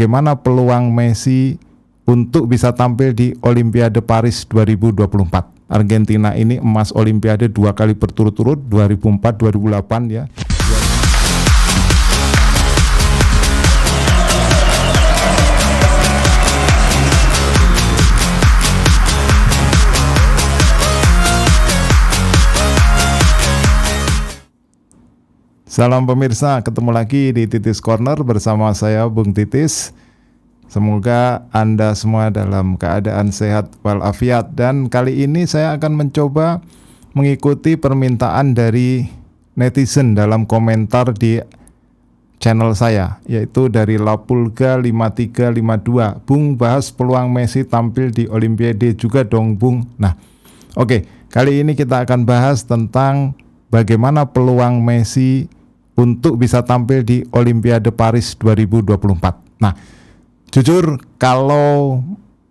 bagaimana peluang Messi untuk bisa tampil di Olimpiade Paris 2024. Argentina ini emas Olimpiade 2 kali berturut-turut, 2004, 2008 ya. Salam pemirsa, ketemu lagi di Titis Corner bersama saya Bung Titis. Semoga Anda semua dalam keadaan sehat walafiat. Dan kali ini saya akan mencoba mengikuti permintaan dari netizen dalam komentar di channel saya, yaitu dari Lapulga 5352. Bung, bahas peluang Messi tampil di Olimpiade juga dong Bung. Nah, oke, kali ini kita akan bahas tentang bagaimana peluang Messi untuk bisa tampil di Olimpiade Paris 2024. Nah, jujur kalau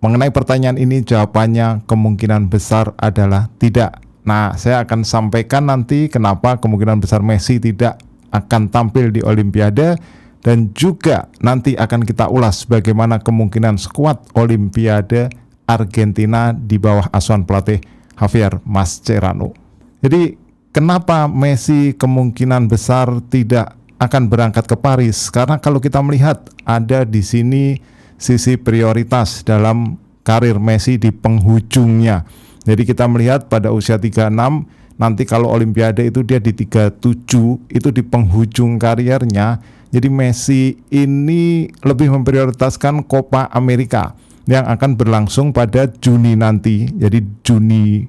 mengenai pertanyaan ini jawabannya kemungkinan besar adalah tidak. Nah, saya akan sampaikan nanti kenapa kemungkinan besar Messi tidak akan tampil di Olimpiade, dan juga nanti akan kita ulas bagaimana kemungkinan skuad Olimpiade Argentina di bawah asuhan pelatih Javier Mascherano. Jadi kenapa Messi kemungkinan besar tidak akan berangkat ke Paris? Karena kalau kita melihat ada di sini sisi prioritas dalam karir Messi di penghujungnya. Jadi kita melihat pada usia 36, nanti kalau Olimpiade itu dia di 37, itu di penghujung karirnya. Jadi Messi ini lebih memprioritaskan Copa America yang akan berlangsung pada Juni nanti. Jadi 20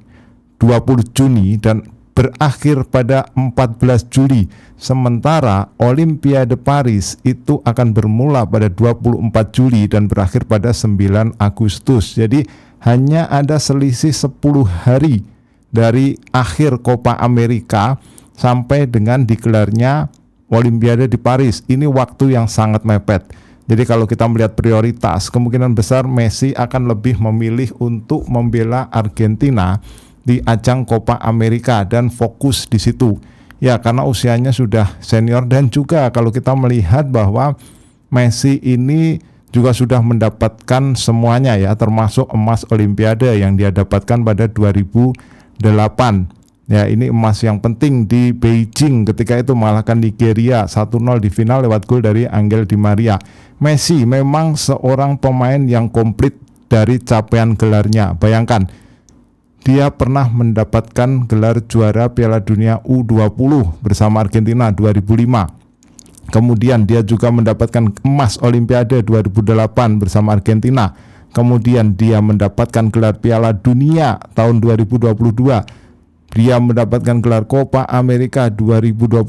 Juni dan berakhir pada 14 Juli. Sementara Olimpiade Paris itu akan bermula pada 24 Juli dan berakhir pada 9 Agustus. Jadi hanya ada selisih 10 hari dari akhir Copa America sampai dengan digelarnya Olimpiade di Paris. Ini waktu yang sangat mepet. Jadi kalau kita melihat prioritas, kemungkinan besar Messi akan lebih memilih untuk membela Argentina di ajang Copa America dan fokus di situ. Ya, karena usianya sudah senior, dan juga kalau kita melihat bahwa Messi ini juga sudah mendapatkan semuanya ya, termasuk emas Olimpiade yang dia dapatkan pada 2008. Ya, ini emas yang penting di Beijing ketika itu mengalahkan Nigeria 1-0 di final lewat gol dari Angel Di Maria. Messi memang seorang pemain yang komplit dari capaian gelarnya. Bayangkan, dia pernah mendapatkan gelar juara Piala Dunia U20 bersama Argentina 2005. Kemudian dia juga mendapatkan emas Olimpiade 2008 bersama Argentina. Kemudian dia mendapatkan gelar Piala Dunia tahun 2022. Dia mendapatkan gelar Copa America 2021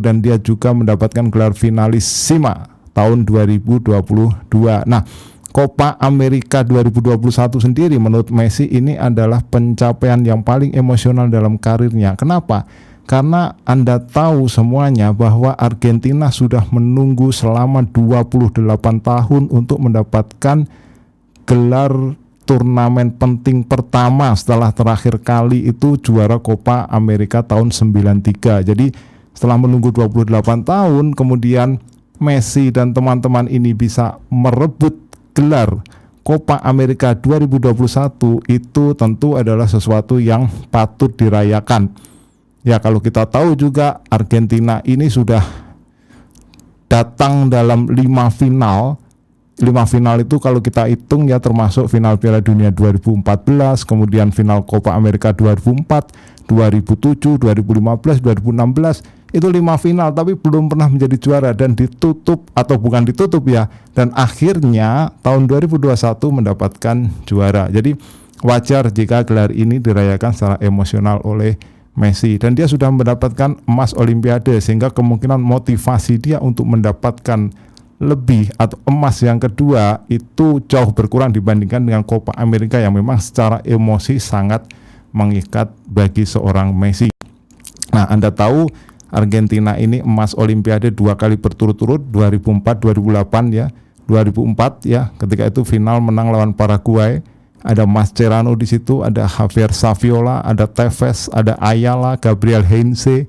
dan dia juga mendapatkan gelar Finalissima tahun 2022. Nah, Copa America 2021 sendiri menurut Messi ini adalah pencapaian yang paling emosional dalam karirnya. Kenapa? Karena Anda tahu semuanya bahwa Argentina sudah menunggu selama 28 tahun untuk mendapatkan gelar turnamen penting pertama setelah terakhir kali itu juara Copa America tahun 93. Jadi setelah menunggu 28 tahun, kemudian Messi dan teman-teman ini bisa merebut gelar Copa America 2021, itu tentu adalah sesuatu yang patut dirayakan. Ya, kalau kita tahu juga Argentina ini sudah datang dalam 5 final. 5 final itu kalau kita hitung ya, termasuk final Piala Dunia 2014, kemudian final Copa America 2004, 2007, 2015, 2016. Itu 5 final tapi belum pernah menjadi juara, dan ditutup atau bukan ditutup ya, dan akhirnya tahun 2021 mendapatkan juara. Jadi wajar jika gelar ini dirayakan secara emosional oleh Messi, dan dia sudah mendapatkan emas Olimpiade sehingga kemungkinan motivasi dia untuk mendapatkan lebih atau emas yang kedua itu jauh berkurang dibandingkan dengan Copa America yang memang secara emosi sangat mengikat bagi seorang Messi. Nah, Anda tahu Argentina ini emas Olimpiade 2 kali berturut-turut, 2004, 2008 ya. 2004 ya, ketika itu final menang lawan Paraguay. Ada Mascherano di situ, ada Javier Saviola, ada Tevez, ada Ayala, Gabriel Heinze.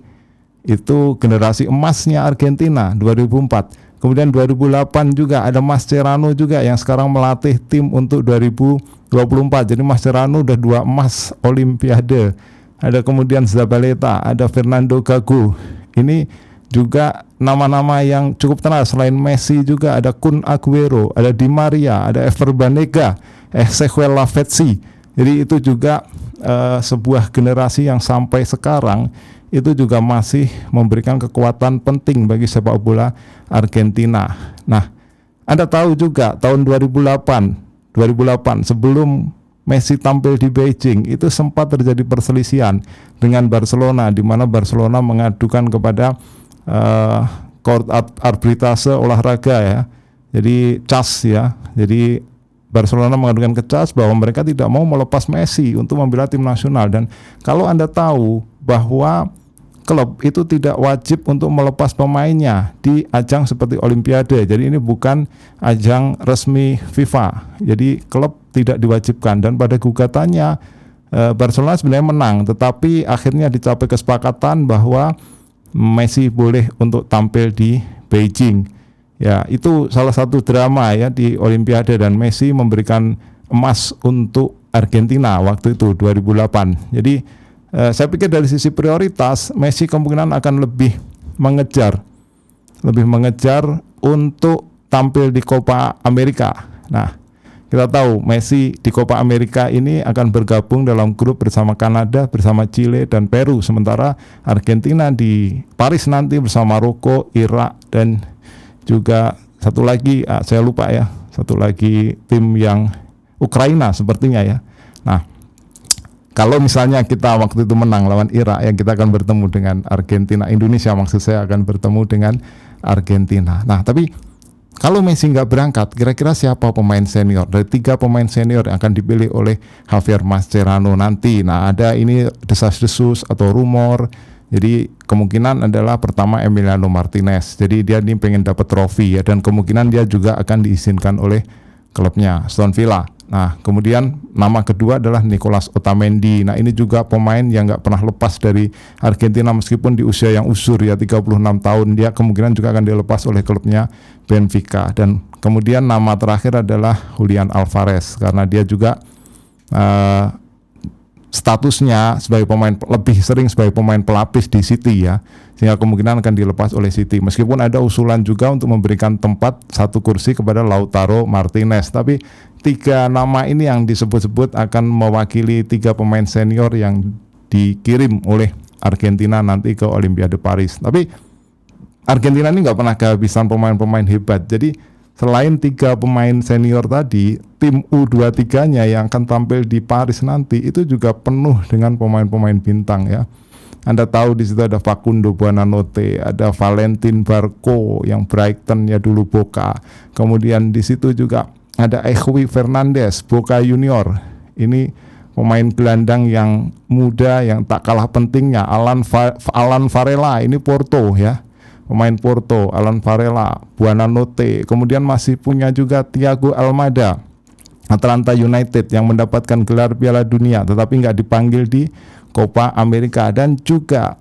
Itu generasi emasnya Argentina 2004. Kemudian 2008 juga ada Mascherano juga yang sekarang melatih tim untuk 2024. Jadi Mascherano udah 2 emas Olimpiade. Ada kemudian Zabaleta, ada Fernando Gago. Ini juga nama-nama yang cukup terkenal. Selain Messi juga ada Kun Aguero, ada Di Maria, ada Ever Banega, Ezequiel Lavezzi. Jadi itu juga sebuah generasi yang sampai sekarang itu juga masih memberikan kekuatan penting bagi sepak bola Argentina. Nah, Anda tahu juga tahun 2008 sebelum Messi tampil di Beijing itu sempat terjadi perselisihan dengan Barcelona, di mana Barcelona mengadukan kepada Court Arbitrase Olahraga ya. Jadi CAS ya. Jadi Barcelona mengadukan ke CAS bahwa mereka tidak mau melepas Messi untuk membela tim nasional. Dan kalau Anda tahu bahwa klub itu tidak wajib untuk melepas pemainnya di ajang seperti Olimpiade. Jadi ini bukan ajang resmi FIFA. Jadi klub tidak diwajibkan, dan pada gugatannya Barcelona sebenarnya menang, tetapi akhirnya dicapai kesepakatan bahwa Messi boleh untuk tampil di Beijing. Ya, itu salah satu drama ya di Olimpiade, dan Messi memberikan emas untuk Argentina waktu itu 2008. Jadi saya pikir dari sisi prioritas Messi kemungkinan akan lebih mengejar untuk tampil di Copa America. Nah, kita tahu Messi di Copa America ini akan bergabung dalam grup bersama Kanada, bersama Chile dan Peru. Sementara Argentina di Paris nanti bersama Maroko, Irak, dan juga satu lagi saya lupa ya, satu lagi tim yang Ukraina sepertinya ya. Nah, kalau misalnya kita waktu itu menang lawan Irak, yang kita akan bertemu dengan Argentina. Indonesia maksud saya akan bertemu dengan Argentina. Nah, tapi kalau Messi nggak berangkat, kira-kira siapa pemain senior? Dari 3 pemain senior yang akan dipilih oleh Javier Mascherano nanti. Nah, ada ini desas-desus atau rumor. Jadi kemungkinan adalah pertama Emiliano Martinez. Jadi dia ini pengen dapat trofi ya, dan kemungkinan dia juga akan diizinkan oleh klubnya Aston Villa. Nah, kemudian nama kedua adalah Nicolas Otamendi. Nah, ini juga pemain yang nggak pernah lepas dari Argentina meskipun di usia yang usur ya, 36 tahun. Dia kemungkinan juga akan dilepas oleh klubnya Benfica. Dan kemudian nama terakhir adalah Julian Alvarez, karena dia juga statusnya sebagai pemain, lebih sering sebagai pemain pelapis di City ya, sehingga kemungkinan akan dilepas oleh City. Meskipun ada usulan juga untuk memberikan tempat 1 kursi kepada Lautaro Martinez, tapi 3 nama ini yang disebut-sebut akan mewakili 3 pemain senior yang dikirim oleh Argentina nanti ke Olimpiade Paris. Tapi Argentina ini nggak pernah kehabisan pemain-pemain hebat. Jadi selain 3 pemain senior tadi, tim U23-nya yang akan tampil di Paris nanti itu juga penuh dengan pemain-pemain bintang ya. Anda tahu di situ ada Facundo Buonanotte, ada Valentin Barco yang Brighton ya dulu Boca. Kemudian di situ juga ada Ejuwi Fernandez, Boca Junior. Ini pemain gelandang yang muda yang tak kalah pentingnya. Alan Varela, ini Porto ya. Pemain Porto, Alan Varela, Buonanotte. Kemudian masih punya juga Thiago Almada, Atlanta United, yang mendapatkan gelar Piala Dunia tetapi nggak dipanggil di Copa America. Dan juga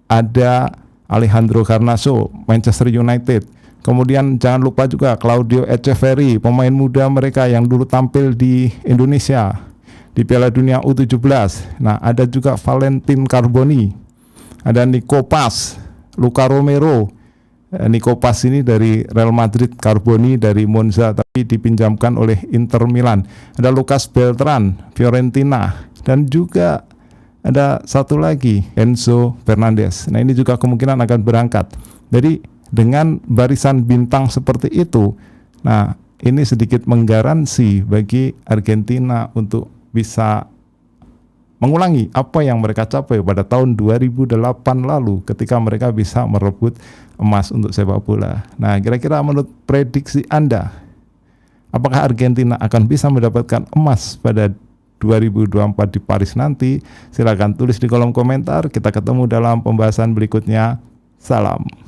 ada Alejandro Garnacho, Manchester United. Kemudian jangan lupa juga Claudio Echeverri, pemain muda mereka yang dulu tampil di Indonesia di Piala Dunia U17. Nah, ada juga Valentin Carboni, ada Nico Paz, Luca Romero. Nico Paz ini dari Real Madrid, Carboni dari Monza tapi dipinjamkan oleh Inter Milan. Ada Lucas Beltran, Fiorentina, dan juga ada satu lagi Enzo Fernandez. Nah, ini juga kemungkinan akan berangkat. Jadi dengan barisan bintang seperti itu, nah ini sedikit menggaransi bagi Argentina untuk bisa mengulangi apa yang mereka capai pada tahun 2008 lalu ketika mereka bisa merebut emas untuk sepak bola. Nah, kira-kira menurut prediksi Anda, apakah Argentina akan bisa mendapatkan emas pada 2024 di Paris nanti? Silakan tulis di kolom komentar. Kita ketemu dalam pembahasan berikutnya. Salam.